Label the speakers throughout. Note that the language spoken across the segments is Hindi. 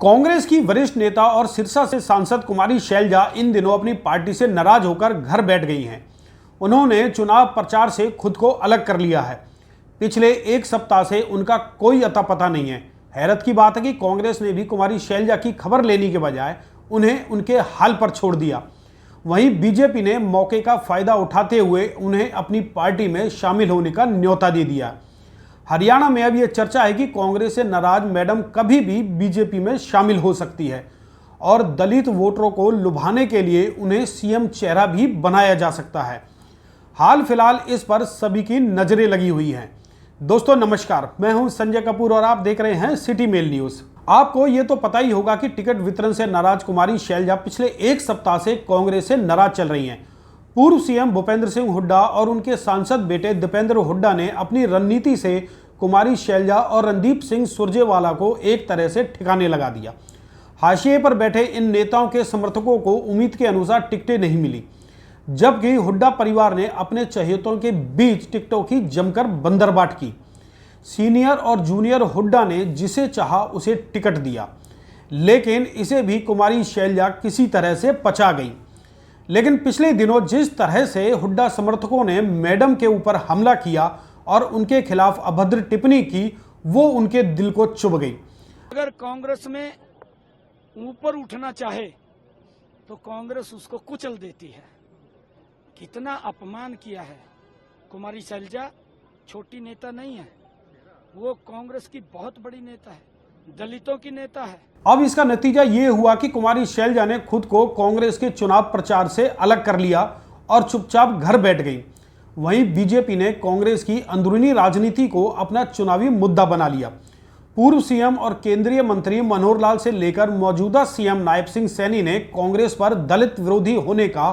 Speaker 1: कांग्रेस की वरिष्ठ नेता और सिरसा से सांसद कुमारी शैलजा इन दिनों अपनी पार्टी से नाराज होकर घर बैठ गई हैं। उन्होंने चुनाव प्रचार से खुद को अलग कर लिया है। पिछले एक सप्ताह से उनका कोई अता पता नहीं है। हैरत की बात है कि कांग्रेस ने भी कुमारी शैलजा की खबर लेने के बजाय उन्हें उनके हाल पर छोड़ दिया। वहीं बीजेपी ने मौके का फायदा उठाते हुए उन्हें अपनी पार्टी में शामिल होने का न्योता दे दिया। हरियाणा में अब यह चर्चा है कि कांग्रेस से नाराज मैडम कभी भी बीजेपी में शामिल हो सकती है और दलित वोटरों को लुभाने के लिए उन्हें सीएम चेहरा भी बनाया जा सकता है। हाल फिलहाल इस पर सभी की नजरें लगी हुई हैं। दोस्तों नमस्कार, मैं हूं संजय कपूर और आप देख रहे हैं सिटी मेल न्यूज। आपको ये तो पता ही होगा कि टिकट वितरण से नाराज कुमारी शैलजा पिछले एक सप्ताह से कांग्रेस से नाराज चल रही हैं। पूर्व सीएम भूपेंद्र सिंह हुड्डा और उनके सांसद बेटे दीपेंद्र हुड्डा ने अपनी रणनीति से कुमारी शैलजा और रणदीप सिंह सुरजेवाला को एक तरह से ठिकाने लगा दिया। हाशिए पर बैठे इन नेताओं के समर्थकों को उम्मीद के अनुसार टिकटें नहीं मिली, जबकि हुड्डा परिवार ने अपने चहेतों के बीच टिकटों की जमकर बंदरबाट की। सीनियर और जूनियर हुड्डा ने जिसे चाहा उसे टिकट दिया, लेकिन इसे भी कुमारी शैलजा किसी तरह से पचा गई। लेकिन पिछले दिनों जिस तरह से हुड्डा समर्थकों ने मैडम के ऊपर हमला किया और उनके खिलाफ अभद्र टिप्पणी की, वो उनके दिल को चुभ गई।
Speaker 2: अगर कांग्रेस में ऊपर उठना चाहे तो कांग्रेस उसको कुचल देती है। कितना अपमान किया है। कुमारी शैलजा छोटी नेता नहीं है, वो कांग्रेस की बहुत बड़ी नेता है, दलितों की नेता है।
Speaker 1: अब इसका नतीजा ये हुआ कि कुमारी शैलजा ने खुद को कांग्रेस के चुनाव प्रचार से अलग कर लिया और चुपचाप घर बैठ गई। वहीं बीजेपी ने कांग्रेस की अंदरूनी राजनीति को अपना चुनावी मुद्दा बना लिया। पूर्व सीएम और केंद्रीय मंत्री मनोहर लाल से लेकर मौजूदा सीएम नायब सिंह सैनी ने कांग्रेस पर दलित विरोधी होने का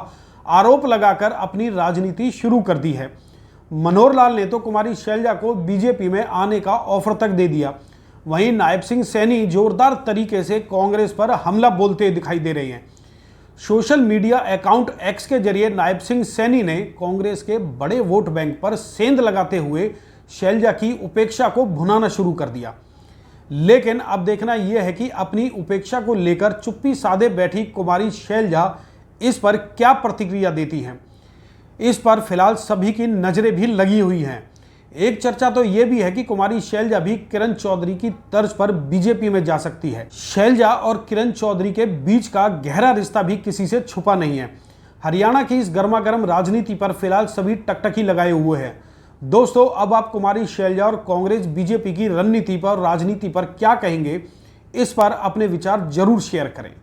Speaker 1: आरोप लगाकर अपनी राजनीति शुरू कर दी है। मनोहर लाल ने तो कुमारी शैलजा को बीजेपी में आने का ऑफर तक दे दिया। वहीं नायब सिंह सैनी जोरदार तरीके से कांग्रेस पर हमला बोलते दिखाई दे रहे हैं। सोशल मीडिया अकाउंट एक्स के जरिए नायब सिंह सैनी ने कांग्रेस के बड़े वोट बैंक पर सेंध लगाते हुए शैलजा की उपेक्षा को भुनाना शुरू कर दिया। लेकिन अब देखना यह है कि अपनी उपेक्षा को लेकर चुप्पी साधे बैठी कुमारी शैलजा इस पर क्या प्रतिक्रिया देती हैं। इस पर फिलहाल सभी की नजरें भी लगी हुई हैं। एक चर्चा तो यह भी है कि कुमारी शैलजा भी किरण चौधरी की तर्ज पर बीजेपी में जा सकती है। शैलजा और किरण चौधरी के बीच का गहरा रिश्ता भी किसी से छुपा नहीं है। हरियाणा की इस गर्मागर्म राजनीति पर फिलहाल सभी टकटकी लगाए हुए हैं। दोस्तों, अब आप कुमारी शैलजा और कांग्रेस बीजेपी की रणनीति पर, राजनीति पर क्या कहेंगे, इस पर अपने विचार जरूर शेयर करें।